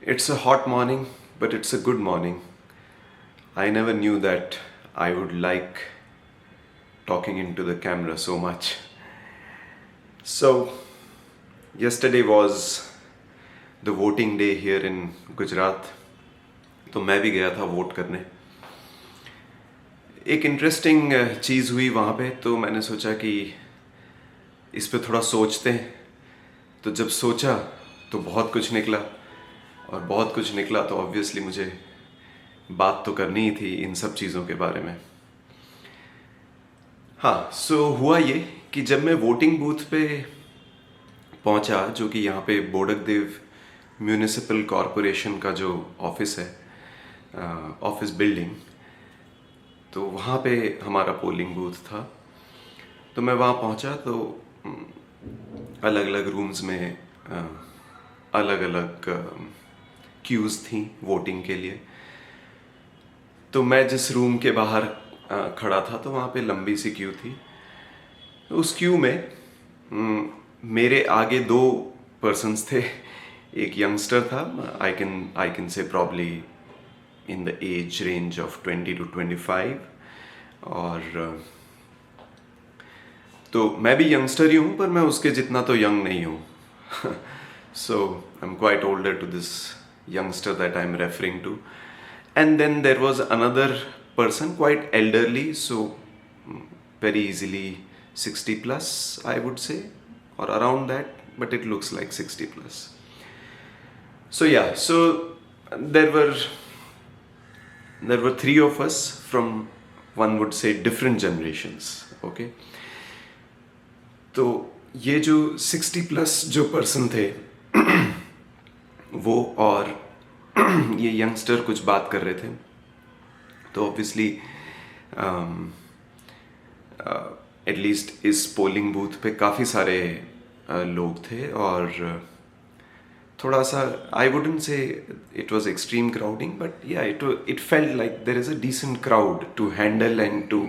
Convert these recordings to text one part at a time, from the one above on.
It's a hot morning, but it's a good morning. I never knew that I would like talking into the camera so much. So, yesterday was the voting day here in Gujarat. तो मैं भी गया था vote करने. एक interesting चीज़ हुई वहाँ पे, तो मैंने सोचा कि इस पे थोड़ा सोचते हैं. तो जब सोचा तो बहुत कुछ निकला, और बहुत कुछ निकला तो ऑब्वियसली मुझे बात तो करनी ही थी इन सब चीज़ों के बारे में. हाँ, सो हुआ ये कि जब मैं वोटिंग बूथ पे पहुंचा, जो कि यहाँ पे बोडकदेव म्यूनिसिपल कॉरपोरेशन का जो ऑफिस है, ऑफिस बिल्डिंग, तो वहाँ पे हमारा पोलिंग बूथ था. तो मैं वहाँ पहुँचा तो अलग अलग रूम्स में अलग अलग क्यूज़ थी वोटिंग के लिए. तो मैं जिस रूम के बाहर खड़ा था तो वहाँ पे लंबी सी क्यू थी. तो उस क्यू में मेरे आगे दो पर्सन्स थे. एक यंगस्टर था, I can say probably in the age range of 20 to 25, और तो मैं भी यंगस्टर ही हूँ, पर मैं उसके जितना तो यंग नहीं हूँ. So I'm quite older to this youngster that I'm referring to. And then there was another person, quite elderly, so very easily 60 plus, I would say, or around that, but it looks like 60 plus. So yeah, so there were three of us from, one would say, different generations. Okay. तो ये जो 60 plus जो person थे वो और ये youngster कुछ बात कर रहे थे. तो ऑब्वियसली एटलीस्ट इस पोलिंग बूथ पे काफ़ी सारे लोग थे, और थोड़ा सा, I wouldn't say it was extreme crowding, but yeah it felt like there is a decent crowd to handle and to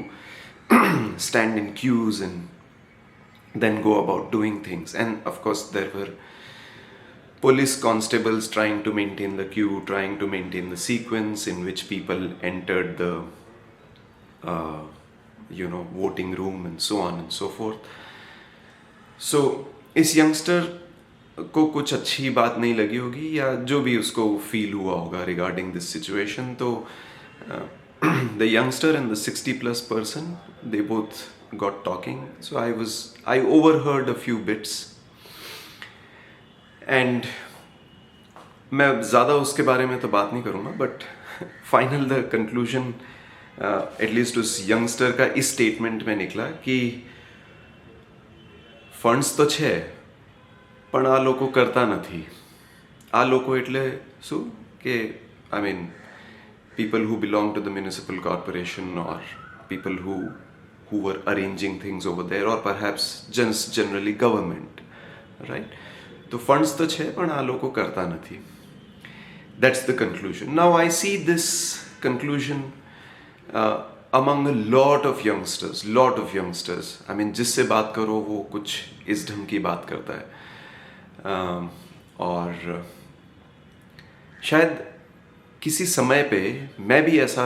stand in queues and then go about doing things. And of course there were police constables trying to maintain the queue, trying to maintain the sequence in which people entered the voting room and so on and so forth. So इस youngster को कुछ अच्छी बात नहीं लगी होगी, या जो भी उसको फील हुआ होगा रिगार्डिंग दिस सिचुएशन. तो the youngster and the 60 plus person, they both got talking. So I overheard a few bits, and मैं ज़्यादा उसके बारे में तो बात नहीं करूँगा, but final the conclusion at least उस यंगस्टर का इस स्टेटमेंट में निकला कि ફંડ્સ તો છે પણ આ લોકો કરતા નથી. આ લોકો એટલે શું કે I mean people who belong to the municipal corporation, or people who were arranging things over there, or perhaps just generally government, right? तो फंड्स तो છે પણ આ લોકો કરતા નથી. That's the conclusion. Now I see this conclusion among a lot of youngsters. I mean जिससे बात करो वो कुछ इस ढंग की बात करता है. और शायद किसी समय पे मैं भी ऐसा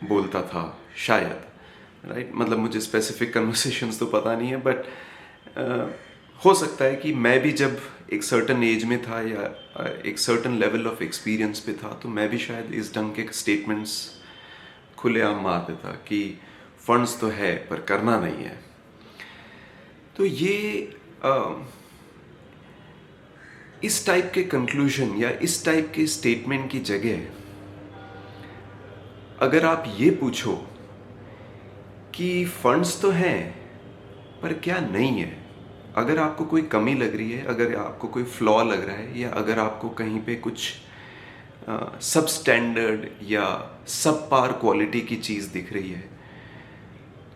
बोलता था शायद, राइट? मतलब मुझे स्पेसिफिक कन्वर्सेशंस तो पता नहीं है, बट हो सकता है कि मैं भी जब एक सर्टन एज में था या एक सर्टन लेवल ऑफ एक्सपीरियंस पे था, तो मैं भी शायद इस ढंग के स्टेटमेंट्स खुलेआम मार देता कि फंड्स तो है पर करना नहीं है. तो ये इस टाइप के कंक्लूजन या इस टाइप के स्टेटमेंट की जगह अगर आप ये पूछो कि फंड्स तो हैं पर क्या नहीं है, अगर आपको कोई कमी लग रही है, अगर आपको कोई फ्लॉ लग रहा है, या अगर आपको कहीं पे कुछ सब स्टैंडर्ड या सब पार क्वालिटी की चीज़ दिख रही है,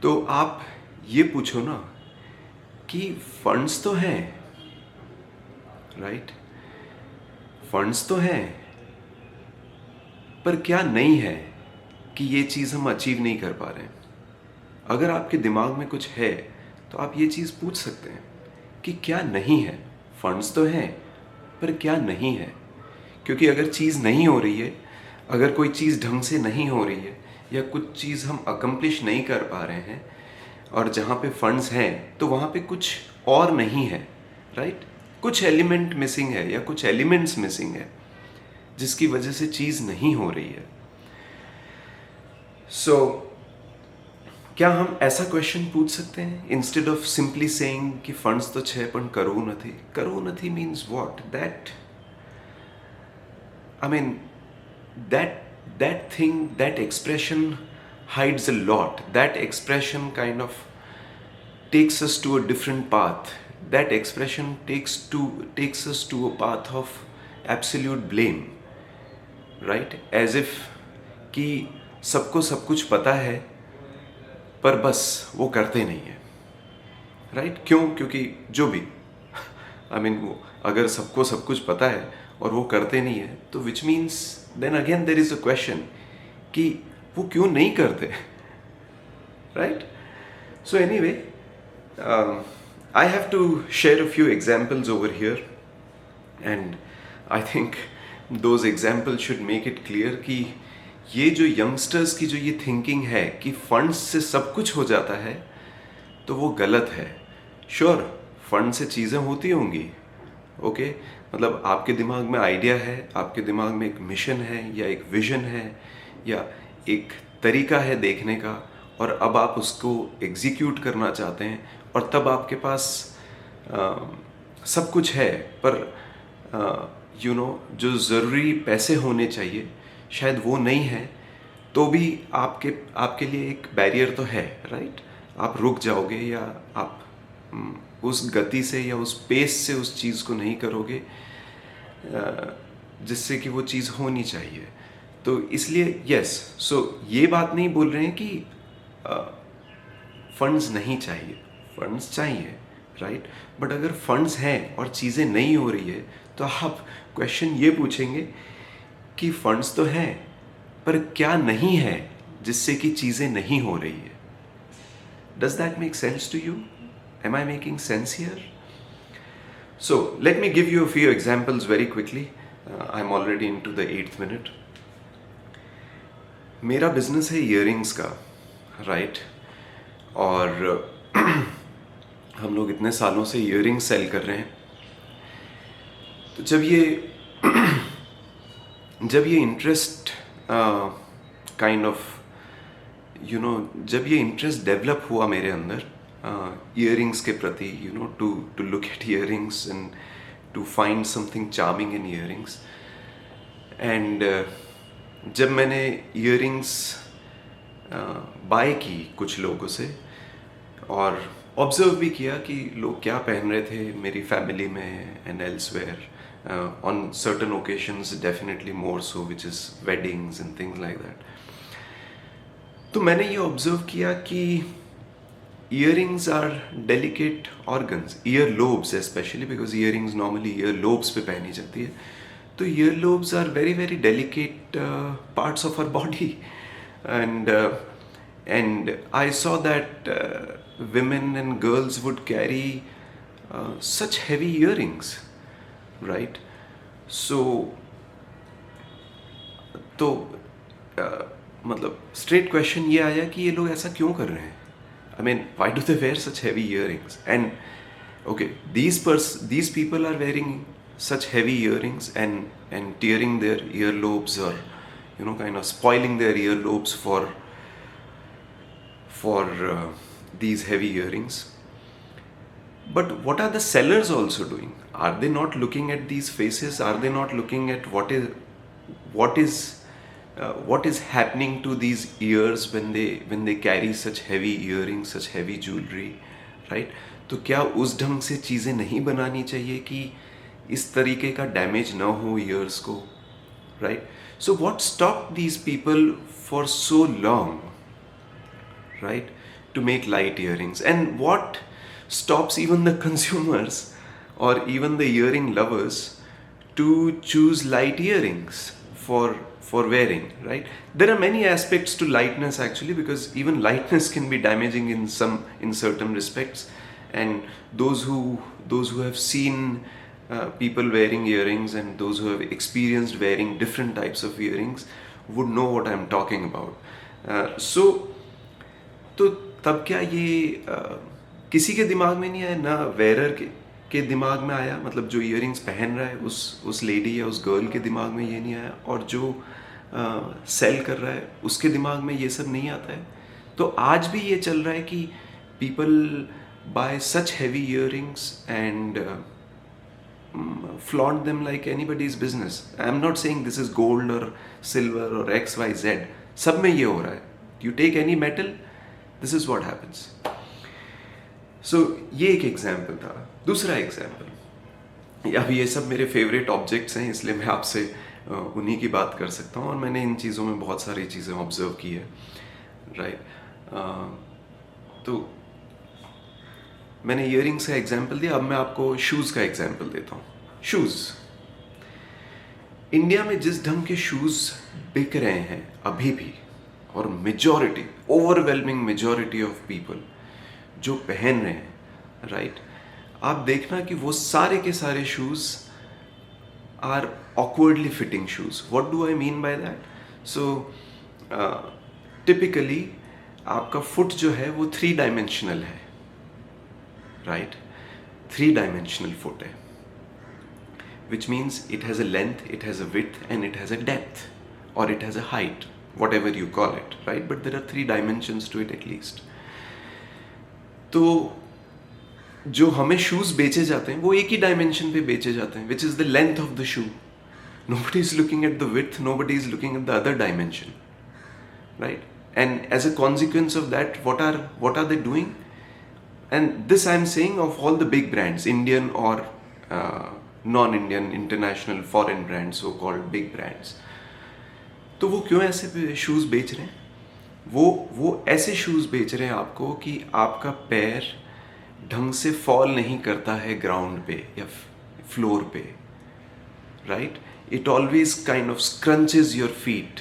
तो आप ये पूछो ना कि फंड्स तो हैं, राइट? फंड्स तो हैं पर क्या नहीं है कि ये चीज़ हम अचीव नहीं कर पा रहे हैं. अगर आपके दिमाग में कुछ है तो आप ये चीज़ पूछ सकते हैं कि क्या नहीं है. फंड्स तो हैं पर क्या नहीं है, क्योंकि अगर चीज़ नहीं हो रही है, अगर कोई चीज़ ढंग से नहीं हो रही है, या कुछ चीज़ हम अकम्प्लिश नहीं कर पा रहे हैं, और जहाँ पे फंड्स हैं तो वहाँ पे कुछ और नहीं है, राइट? कुछ एलिमेंट मिसिंग है या कुछ एलिमेंट्स मिसिंग है जिसकी वजह से चीज़ नहीं हो रही है. सो क्या हम ऐसा क्वेश्चन पूछ सकते हैं इंस्टेड ऑफ सिंपली सेइंग कि फंड्स तो छे पण करવું નથી means what? That I mean that thing, that expression hides a lot. That expression kind of takes us to a different path. That expression takes us to a path of absolute blame, right? As if कि सबको सब कुछ पता है पर बस वो करते नहीं है, राइट? क्यों? क्योंकि जो भी वो अगर सबको सब कुछ पता है और वो करते नहीं है तो which means then again there is a question कि वो क्यों नहीं करते, right? So anyway, I have to share a few examples over here and I think those examples should make it clear कि ये जो यंगस्टर्स की जो ये थिंकिंग है कि फंड्स से सब कुछ हो जाता है तो वो गलत है. श्योर, फंड से चीज़ें होती होंगी, ओके मतलब आपके दिमाग में आइडिया है, आपके दिमाग में एक मिशन है या एक विजन है या एक तरीका है देखने का, और अब आप उसको एग्जीक्यूट करना चाहते हैं और तब आपके पास सब कुछ है, पर जो ज़रूरी पैसे होने चाहिए शायद वो नहीं है, तो भी आपके लिए एक बैरियर तो है, राइट? आप रुक जाओगे या आप उस गति से या उस पेस से उस चीज़ को नहीं करोगे जिससे कि वो चीज़ होनी चाहिए. तो इसलिए यस, सो ये बात नहीं बोल रहे हैं कि फंड्स नहीं चाहिए, फंड्स चाहिए, राइट? बट अगर फंड्स हैं और चीज़ें नहीं हो रही है तो आप क्वेश्चन ये पूछेंगे कि फंड्स तो हैं पर क्या नहीं है जिससे कि चीज़ें नहीं हो रही है. Does that make sense to you? Am I making sense here? So let me give you a few examples very quickly. I'm already into the 8th minute. मेरा बिजनेस है इयरिंग्स का, राइट? और हम लोग इतने सालों से इयरिंग्स सेल कर रहे हैं. तो जब ये इंटरेस्ट काइंड ऑफ जब ये इंटरेस्ट डेवलप हुआ मेरे अंदर earrings के प्रति, to look at earrings and to find something charming in earrings. And जब मैंने earrings बाय की कुछ लोगों से और ऑब्जर्व भी किया कि लोग क्या पहन रहे थे मेरी फैमिली में and elsewhere, on certain occasions definitely more so, which is weddings and things like that. तो मैंने ये ऑब्जर्व किया कि earrings are delicate organs, earlobes especially, because earrings normally earlobes पे पहनी जाती है. तो earlobes are very very delicate parts of our body, and I saw that women and girls would carry such heavy earrings, right? So तो मतलब straight question ये आया कि ये लोग ऐसा क्यों कर रहे हैं? I mean, why do they wear such heavy earrings? And okay, these people are wearing such heavy earrings and tearing their earlobes, or kind of spoiling their earlobes for these heavy earrings. But what are the sellers also doing? Are they not looking at these faces? Are they not looking at what is happening to these ears when they carry such heavy earrings, such heavy jewelry, right? तो क्या उस ढंग से चीज़ें नहीं बनानी चाहिए कि इस तरीके का डैमेज ना हो ears को, right? So what stopped these people for so long, right, to make light earrings? And what stops even the consumers or even the earring lovers to choose light earrings for wearing, right? There are many aspects to lightness actually, because even lightness can be damaging in certain respects, and those who have seen people wearing earrings and those who have experienced wearing different types of earrings would know what I'm talking about. So तो तब क्या ये किसी के दिमाग में नहीं आया, ना वेयर के दिमाग में आया, मतलब जो इयररिंग्स पहन रहा है उस लेडी या उस गर्ल के दिमाग में ये नहीं आया, और जो सेल कर रहा है उसके दिमाग में ये सब नहीं आता है. तो आज भी ये चल रहा है कि people bye such heavy earrings and flaunt them like anybody's business. I'm not saying this is gold or silver or XYZ. सब में ये हो रहा है. You take any metal, this is what happens. So ये एक एग्जाम्पल था. दूसरा एग्जाम्पल, अब ये सब मेरे फेवरेट ऑब्जेक्ट्स हैं, इसलिए मैं आपसे उन्हीं की बात कर सकता हूँ, और मैंने इन चीज़ों में बहुत सारी चीज़ें ऑब्जर्व की है, राइट. तो मैंने इयररिंग्स का एग्जाम्पल दिया, अब मैं आपको शूज़ का एग्जाम्पल देता हूँ. शूज़, इंडिया में जिस ढंग के शूज़ बिक रहे हैं अभी भी, और majority, overwhelming majority of people जो पहन रहे हैं, राइट, आप देखना कि वो सारे के सारे shoes are awkwardly fitting shoes. What do I mean by that? So typically आपका फुट जो है वो 3 डायमेंशनल है, राइट. 3 डायमेंशनल फुट है, which means it has a length, it has a width, and it has a depth, or it has a height, whatever you call it, right? But there are 3 dimensions to it at least. तो जो हमें shoes बेचे जाते हैं वो एक ही dimension पे बेचे जाते हैं, which is the length of the shoe. Nobody is looking at the width, nobody is looking at the other dimension, right? And as a consequence of that, what are they doing? And this I am saying of all the big brands, Indian or non-Indian, international, foreign brands, so-called big brands. तो वो क्यों ऐसे shoes बेच रहे हैं? वो ऐसे shoes बेच रहे हैं आपको कि आपका पैर ढंग से फॉल नहीं करता है ग्राउंड पे या फ्लोर पे, right. It always kind of scrunches your feet.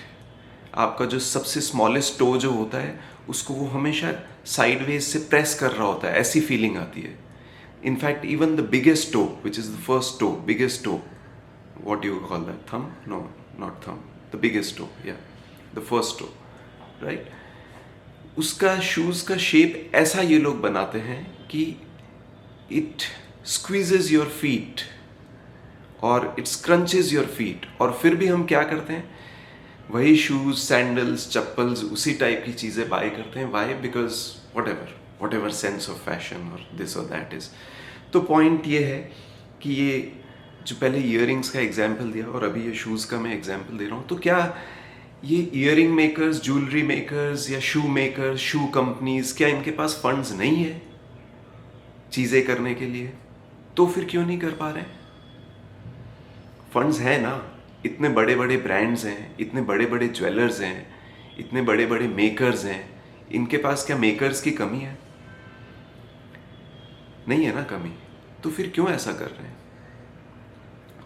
आपका जो सबसे स्मॉलेस्ट टो जो होता है उसको वो हमेशा साइडवेज से प्रेस कर रहा होता है, ऐसी फीलिंग आती है. In fact, even the biggest toe, which is the first toe, biggest toe, what do you call that? Thumb? No, not thumb. The biggest toe, yeah. The first toe, right? उसका shoes का shape ऐसा ये लोग बनाते हैं कि it squeezes your feet और it scrunches your feet. और फिर भी हम क्या करते हैं? वही शूज़, सैंडल्स, चप्पल्स, उसी टाइप की चीज़ें बाय करते हैं. Why? Because whatever sense of fashion or this or that is. तो पॉइंट ये है कि ये जो पहले इयररिंग्स का एग्जाम्पल दिया और अभी ये शूज़ का मैं एग्जाम्पल दे रहा हूँ, तो क्या ये इयररिंग मेकर्स, ज्वेलरी मेकर्स या शू मेकर्स, शू कंपनीज, क्या इनके पास फंड्स नहीं है चीज़ें करने के लिए? तो फिर क्यों नहीं कर पा रहे? फंड्स हैं ना. इतने बड़े बड़े ब्रांड्स हैं, इतने बड़े बड़े ज्वेलर्स हैं, इतने बड़े बड़े मेकर्स हैं. इनके पास क्या मेकर्स की कमी है? नहीं है ना कमी. तो फिर क्यों ऐसा कर रहे हैं?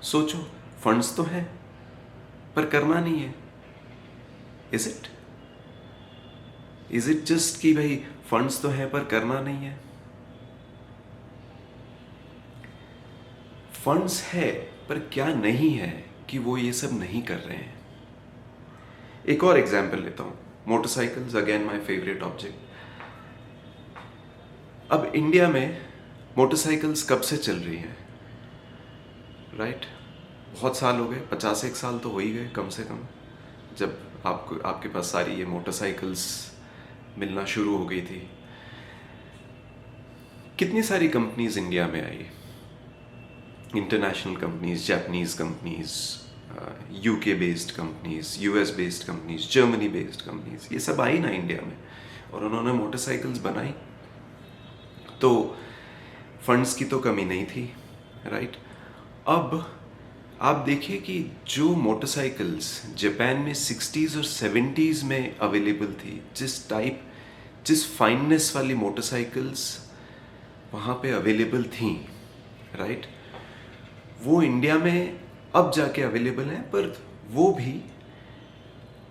सोचो, फंड्स तो हैं पर करना नहीं है. इज इट जस्ट कि भाई फंड्स तो हैं पर करना नहीं है? फंड्स है पर क्या नहीं है कि वो ये सब नहीं कर रहे हैं. एक और एग्जाम्पल लेता हूं. Motorcycles, again my favourite object. अब इंडिया में मोटरसाइकिल्स कब से चल रही हैं, राइट? बहुत साल हो गए, 50 साल तो हो ही गए कम से कम, जब आपके पास सारी ये मोटरसाइकिल्स मिलना शुरू हो गई थी. कितनी सारी कंपनीज इंडिया में आई, international companies, Japanese companies, UK based companies, US based companies, Germany based companies, ये सब आई ना इंडिया में, और उन्होंने मोटरसाइकिल्स बनाई. तो फंड्स की तो कमी नहीं थी, राइट? अब आप देखिए कि जो मोटरसाइकिल्स जापान में 60s और 70s में अवेलेबल थी, जिस फाइननेस वाली मोटरसाइकिल्स वहाँ पे अवेलेबल थी, राइट, वो इंडिया में अब जाके अवेलेबल हैं, पर वो भी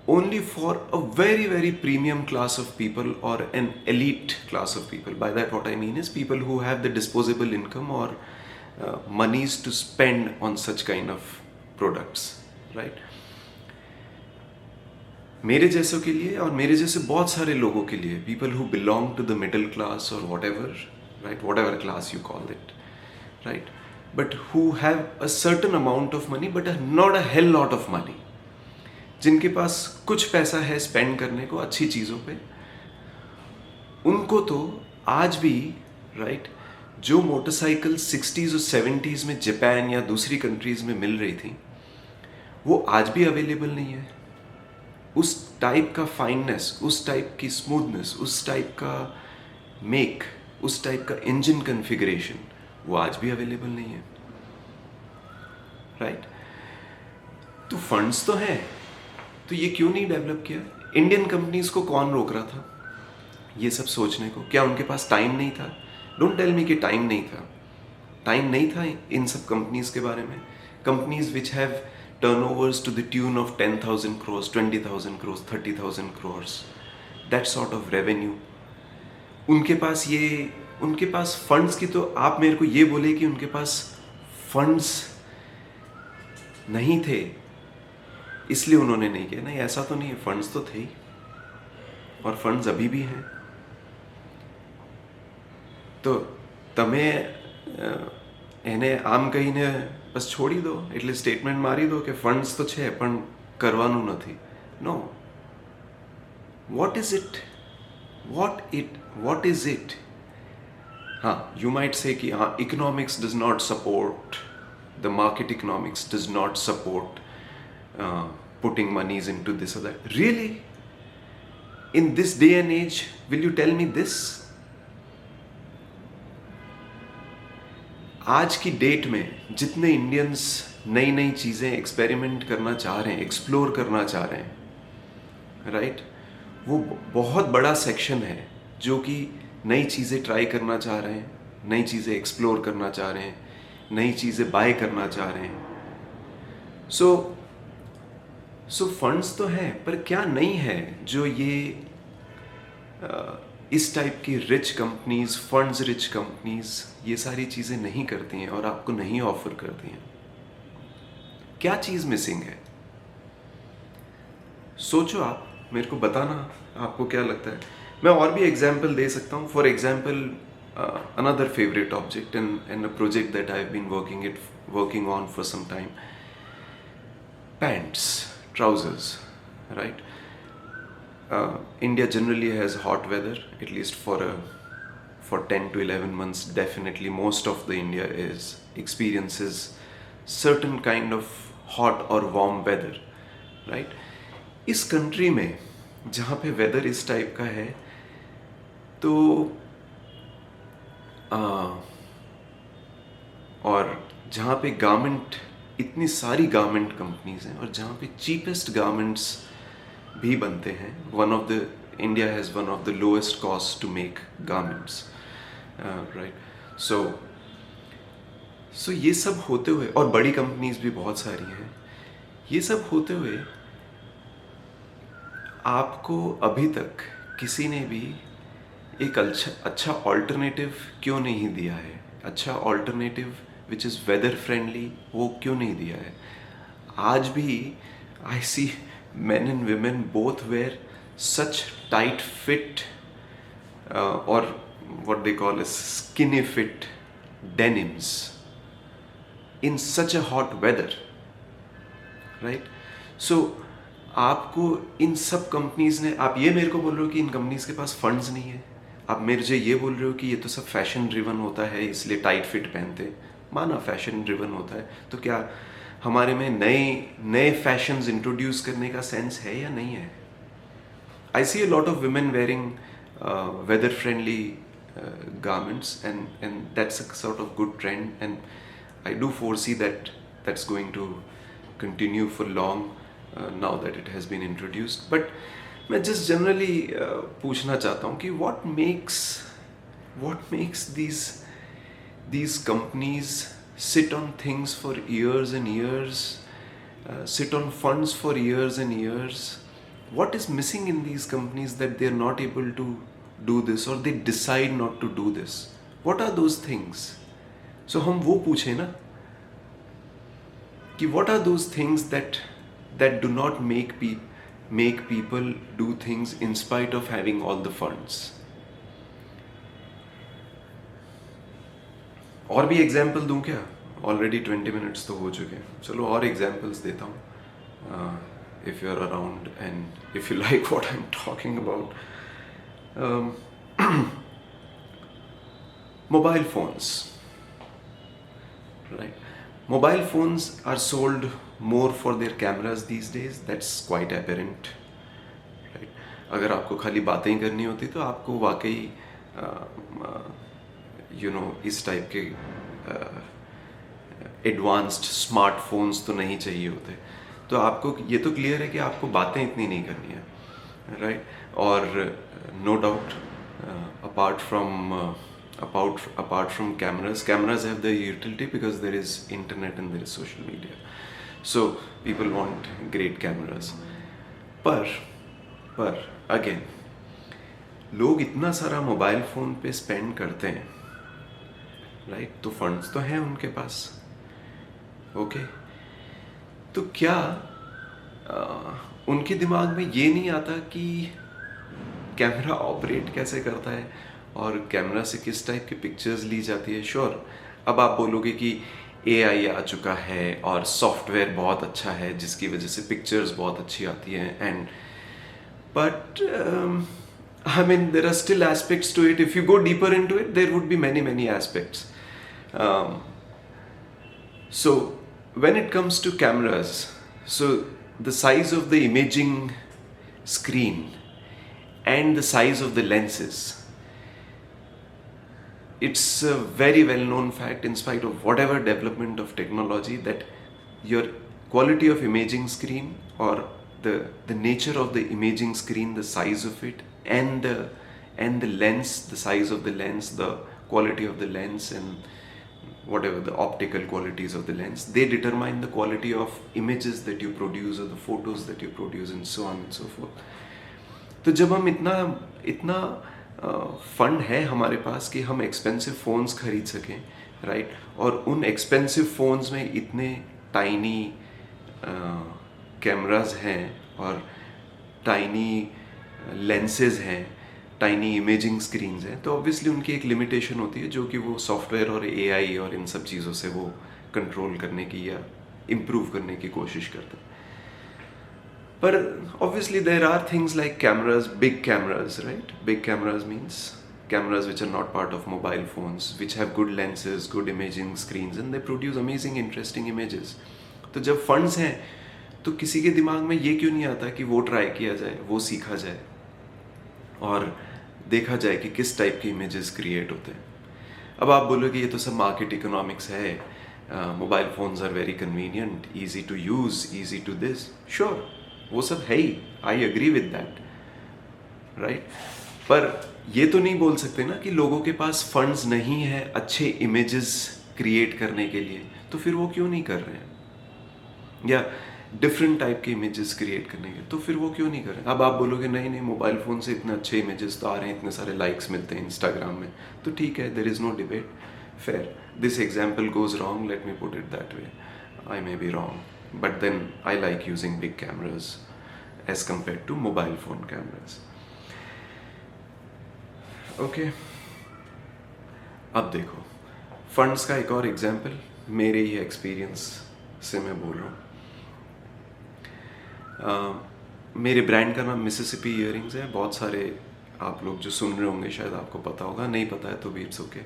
only for a very very premium class of people or an elite class of people. By that what I mean is people who have the disposable income or monies to spend on such kind of products, right? मेरे जैसों के लिए और मेरे जैसे बहुत सारे लोगों के लिए, people who belong to the middle class और whatever, right, whatever class you call it, right, but who have a certain amount of money but not a hell lot of money, जिनके पास कुछ पैसा है spend करने को अच्छी चीज़ों पे, उनको तो आज भी, राइट, जो मोटरसाइकिल 60s और 70s में जापान या दूसरी कंट्रीज़ में मिल रही थी, वो आज भी अवेलेबल नहीं है। उस टाइप का फाइननेस, उस टाइप की स्मूथनेस, उस टाइप का मेक, उस टाइप का इंजन कॉन्फ़िगरेशन वो आज भी अवेलेबल नहीं है, राइट? तो फंड्स तो हैं, तो ये क्यों नहीं डेवलप किया? इंडियन कंपनीज को कौन रोक रहा था ये सब सोचने को? क्या उनके पास टाइम नहीं था? डोंट टेल मी कि टाइम नहीं था। टाइम नहीं था इन सब कंपनीज के बारे में। Companies which have turnovers to the tune of 10,000 crores, 20,000 crores, 30,000 crores, that sort of revenue, उनके पास फंड्स की, तो आप मेरे को ये बोले कि उनके पास फंड्स नहीं थे इसलिए उन्होंने नहीं किया। नहीं, ऐसा तो नहीं है, फंड्स तो थे ही और फंड्स अभी भी हैं। तो તમે એને આમ કહીને બસ છોડી દો, એટલે સ્ટેટમેન્ટ મારી દો કે ફંડ્સ તો છે પણ કરવાનું નથી. નો, what is it? What is it? हाँ, you might say कि हाँ, economics does not support, the market economics does not support putting monies into this or that. Really? In this day and age, will you tell me this? आज की date में जितने Indians नई नई चीज़ें experiment करना चाह रहे हैं, एक्सप्लोर करना चाह रहे हैं, राइट, वो बहुत बड़ा सेक्शन है जो कि नई चीज़ें ट्राई करना चाह रहे हैं, नई चीज़ें एक्सप्लोर करना चाह रहे हैं, नई चीज़ें बाय करना चाह रहे हैं. सो फंड्स तो हैं, पर क्या नहीं है जो ये इस टाइप की rich companies, funds rich companies ये सारी चीज़ें नहीं करती हैं और आपको नहीं ऑफर करती हैं? क्या चीज़ मिसिंग है? सोचो, आप मेरे को बताना आपको क्या लगता है. मैं और भी एग्जाम्पल दे सकता हूँ. For example, another favorite object and a project that I've been working on for some time, pants, trousers, right? India generally has hot weather, at least for 10 to 11 months. Definitely most of the India experiences certain kind of hot or warm weather, right? इस country में जहाँ पे weather इस type का है, तो और जहाँ पे गारमेंट, इतनी सारी गारमेंट कंपनीज हैं और जहाँ पे चीपेस्ट गारमेंट्स भी बनते हैं. India has one of the lowest cost to make garments, right. So ये सब होते हुए, और बड़ी कंपनीज भी बहुत सारी हैं, ये सब होते हुए आपको अभी तक किसी ने भी एक अच्छा ऑल्टरनेटिव क्यों नहीं दिया है? अच्छा alternative which is weather friendly, वो क्यों नहीं दिया है? आज भी आई सी men and women both wear such tight fit or what they call as skinny fit denims in such a hot weather, right? So आपको इन सब कंपनीज ने, आप ये मेरे को बोल रहे हो कि इन कंपनीज के पास फंड्स नहीं है, आप मेरे से ये बोल रहे हो कि ये तो सब फैशन ड्रिवन होता है इसलिए टाइट फिट पहनते. माना फैशन ड्रिवन होता है, तो क्या हमारे में नए फैशंस इंट्रोड्यूस करने का सेंस है या नहीं है? I see a lot of women wearing weather friendly garments, and that's a sort of good trend, and I do foresee that that's going to continue for long now that it has been introduced. But मैं just generally पूछना चाहता हूँ कि what makes these companies sit on things for years and years, sit on funds for years and years? What is missing in these companies that they're not able to do this, or they decide not to do this? What are those things? सो हम वो पूछे ना कि what are those things that do not make people do things in spite of having all the funds. और भी example दूं क्या? Already 20 minutes तो हो चुके हैं, चलो और एग्जाम्पल्स देता हूँ if you are around and if you like what I am talking about. Mobile phones, right? Mobile phones are sold more for their cameras these days. That's quite apparent, right? अगर आपको खाली बातें ही करनी होती तो आपको वाकई इस टाइप के एडवांस्ड स्मार्टफोन्स तो नहीं चाहिए होते. तो आपको ये तो क्लियर है कि आपको बातें इतनी नहीं करनी है, राइट? और no doubt apart from cameras have the utility because there is internet and there is social media, so people want great cameras. पर again, लोग इतना सारा मोबाइल फ़ोन पे स्पेंड करते हैं, राइट? तो फंड्स तो हैं उनके पास, ओके? तो क्या उनके दिमाग में ये नहीं आता कि कैमरा ऑपरेट कैसे करता है और कैमरा से किस टाइप की पिक्चर्स ली जाती है? श्योर, अब आप बोलोगे कि AI आ चुका है और सॉफ्टवेयर बहुत अच्छा है जिसकी वजह से पिक्चर्स बहुत अच्छी आती हैं, and but I mean there are still aspects to it. If you go deeper into it there would be many aspects. So when it comes to cameras, so the size of the imaging screen and the size of the lenses, it's a very well known fact, in spite of whatever development of technology, that your quality of imaging screen or the nature of the imaging screen, the size of it, and the lens, the size of the lens, the quality of the lens, and whatever the optical qualities of the lens, they determine the quality of images that you produce or the photos that you produce, and so on and so forth. तो जब हम इतना fund है हमारे पास कि हम expensive phones खरीद सकें, राइट? और उन एक्सपेंसिव फ़ोन्स में इतने टाइनी कैमरास हैं और टाइनी लेंसेज हैं, टाइनी इमेजिंग स्क्रीन्स हैं, तो ऑब्वियसली उनकी एक लिमिटेशन होती है जो कि वो सॉफ्टवेयर और AI और इन सब चीज़ों से वो कंट्रोल करने की या इम्प्रूव करने की कोशिश करते हैं. But obviously there are things like cameras, big cameras, right? Big cameras means cameras which are not part of mobile phones, which have good lenses, good imaging screens, and they produce amazing, interesting images. तो जब funds हैं तो किसी के दिमाग में ये क्यों नहीं आता कि वो ट्राई किया जाए, वो सीखा जाए और देखा जाए कि किस टाइप के इमेजेस क्रिएट होते हैं. अब आप बोलोगे ये तो सब मार्केट इकोनॉमिक्स है, mobile phones are very convenient, easy to use, easy to this. Sure, वो सब है ही, I agree with that, right? पर ये तो नहीं बोल सकते ना कि लोगों के पास फंड्स नहीं है अच्छे इमेजेस क्रिएट करने के लिए, तो फिर वो क्यों नहीं कर रहे हैं? या डिफरेंट टाइप के इमेजेस क्रिएट करने के, तो फिर वो क्यों नहीं कर रहे हैं? अब आप बोलोगे नहीं मोबाइल फ़ोन से इतने अच्छे इमेजेस तो आ रहे हैं, इतने सारे लाइक्स मिलते हैं इंस्टाग्राम में, तो ठीक है, there is no debate, fair. This example goes wrong, let me put it that way. I may be wrong, but then I like using big cameras as compared to mobile phone cameras. Okay, अब देखो funds का एक और example मेरे ही experience से मैं बोल रहा हूँ. मेरे ब्रांड का नाम मिसिसिपी ईयरिंग्स है. बहुत सारे आप लोग जो सुन रहे होंगे शायद आपको पता होगा, नहीं पता है तो भी it's okay.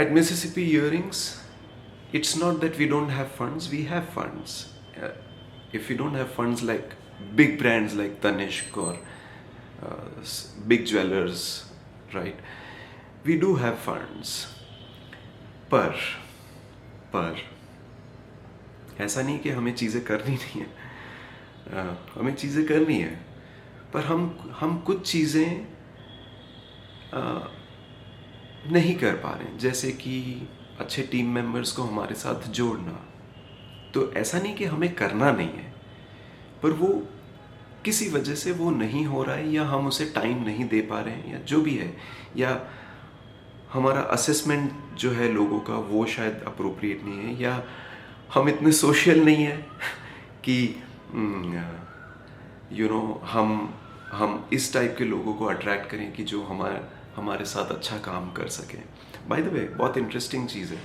At Mississippi earrings, it's not that we don't have funds, we have funds. If we don't have funds like big brands like Tanishq or big jewelers, right? We do have funds. पर ऐसा नहीं कि हमें चीज़ें करनी नहीं है, हमें चीज़ें करनी है, पर हम कुछ चीज़ें नहीं कर पा रहे हैं, जैसे कि अच्छे टीम मेंबर्स को हमारे साथ जोड़ना. तो ऐसा नहीं कि हमें करना नहीं है, पर वो किसी वजह से वो नहीं हो रहा है, या हम उसे टाइम नहीं दे पा रहे हैं, या जो भी है, या हमारा असेसमेंट जो है लोगों का वो शायद अप्रोप्रिएट नहीं है, या हम इतने सोशल नहीं है कि हम इस टाइप के लोगों को अट्रैक्ट करें कि जो हमारे साथ अच्छा काम कर सकें। बाय द वे, बहुत इंटरेस्टिंग चीज़ है,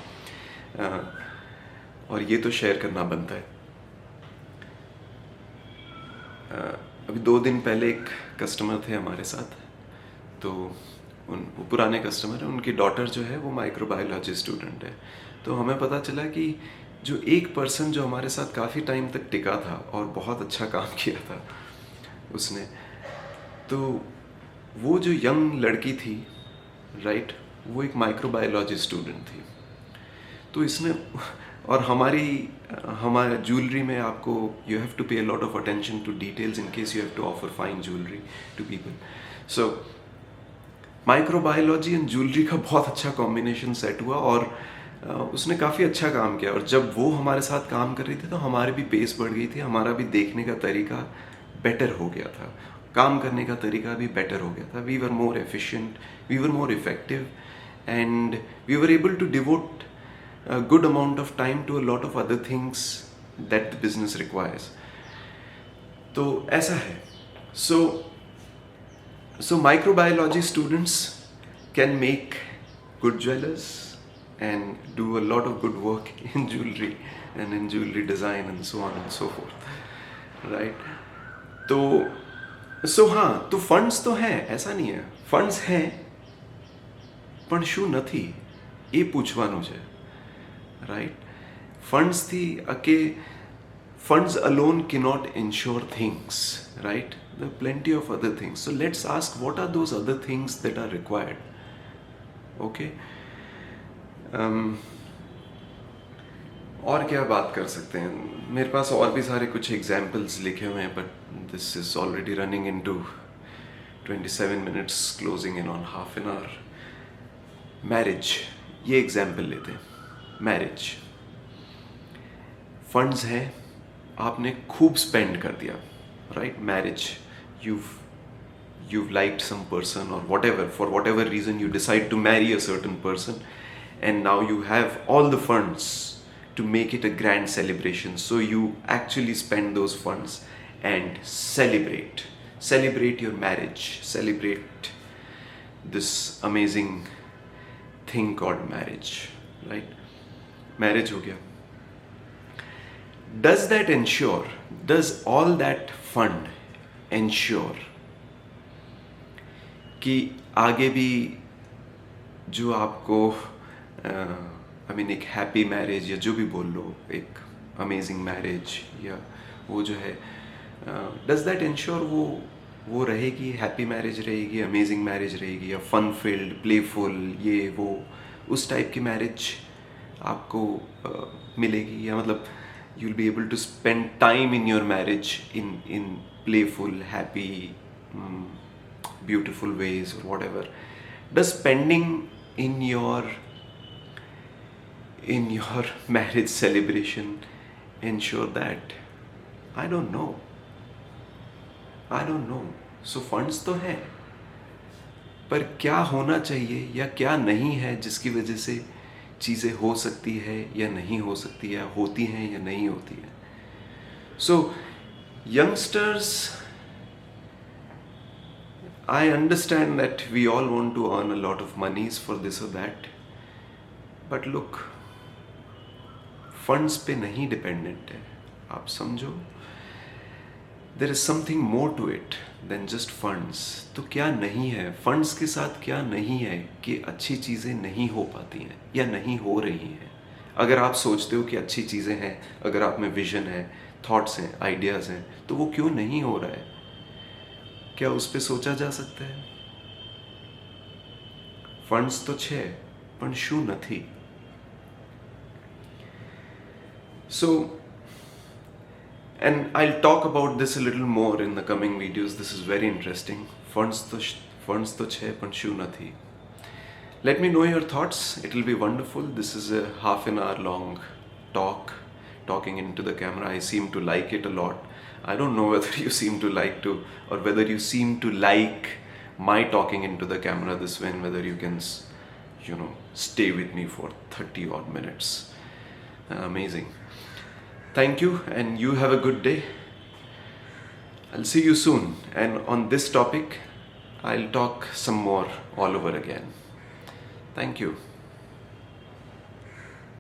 और ये तो शेयर करना बनता है। अभी 2 दिन पहले एक कस्टमर थे हमारे साथ, तो वो पुराने कस्टमर है, उनकी डॉटर जो है वो माइक्रोबायोलॉजी स्टूडेंट है। तो हमें पता चला कि जो एक पर्सन जो हमारे साथ काफ़ी टाइम तक टिका था और बहुत अच्छा काम किया था उसने, तो वो जो यंग लड़की थी, राइट, वो एक माइक्रोबायोलॉजी स्टूडेंट थी। तो इसने, और हमारे ज्वेलरी में आपको you have to pay a lot of attention to details in case you have to offer fine jewellery to people. So microbiology and jewellery का बहुत अच्छा कॉम्बिनेशन सेट हुआ, और उसने काफ़ी अच्छा काम किया। और जब वो हमारे साथ काम कर रही थी तो हमारी भी पेस बढ़ गई थी, हमारा भी देखने का तरीका बेटर हो गया था, काम करने का तरीका भी बेटर हो गया था। We were more efficient, we were more effective, and we were able to devote a good amount of time to a lot of other things that the business requires. तो ऐसा है. So microbiology students can make good jewelers and do a lot of good work in jewelry and in jewelry design and so on and so forth, right? तो हाँ, तो funds तो हैं, ऐसा नहीं है, फंड्स हैं, પણ શું નથી એ પૂછવાનું છે, right? Funds funds alone cannot ensure things, right? There are plenty of other things. So let's ask, what are those other things that are required? Okay. और क्या बात कर सकते हैं? मेरे पास और भी सारे कुछ एग्जाम्पल्स लिखे हुए हैं, but this is already running into 27 minutes, closing in on half an hour. Marriage, ये एग्जाम्पल लेते हैं. मैरिज, फंड्स हैं, आपने खूब स्पेंड कर दिया, right? Marriage, you've liked some person or whatever, for whatever reason you decide to marry a certain person, and now you have all the funds to make it a grand celebration. So you actually spend those funds and celebrate your marriage, celebrate this amazing thing called marriage, right? Marriage हो गया. Does all that fund ensure कि आगे भी जो आपको एक happy marriage, या जो भी बोल लो, एक अमेजिंग मैरिज, या वो जो है, डज दैट इंश्योर वो रहेगी, हैप्पी मैरिज रहेगी, अमेजिंग मैरिज रहेगी, या फन फिल्ड, प्लेफुल, ये वो उस टाइप की मैरिज आपको मिलेगी? या मतलब you'll be able to spend time in your marriage in playful, happy, beautiful ways or whatever? Does spending in your marriage celebration ensure that? I don't know. So funds तो है, पर क्या होना चाहिए या क्या नहीं है जिसकी वजह से चीज़ें हो सकती है या नहीं हो सकती है, होती हैं या नहीं होती है? सो youngsters, I understand that we all want to earn a lot of monies for this or that, but look, funds पे नहीं dependent है, आप समझो. There is something more to it than just funds. तो क्या नहीं है, funds के साथ क्या नहीं है कि अच्छी चीज़ें नहीं हो पाती हैं या नहीं हो रही हैं? अगर आप सोचते हो कि अच्छी चीज़ें हैं, अगर आप में विजन है, थॉट्स हैं, आइडियाज़ हैं, तो वो क्यों नहीं हो रहा है? क्या उस पर सोचा जा सकता है? फंड्स तो छे, पण शू નથી? So, and I'll talk about this a little more in the coming videos. This is very interesting. Funds to छे, पण शू નથી? Let me know your thoughts. It will be wonderful. This is a half an hour long talking into the camera. I seem to like it a lot. I don't know whether you seem to like to, or whether you seem to like my talking into the camera this way, and whether you can stay with me for 30 odd minutes. Amazing. Thank you, and you have a good day. I'll see you soon, and on this topic, I'll talk some more all over again. Thank you.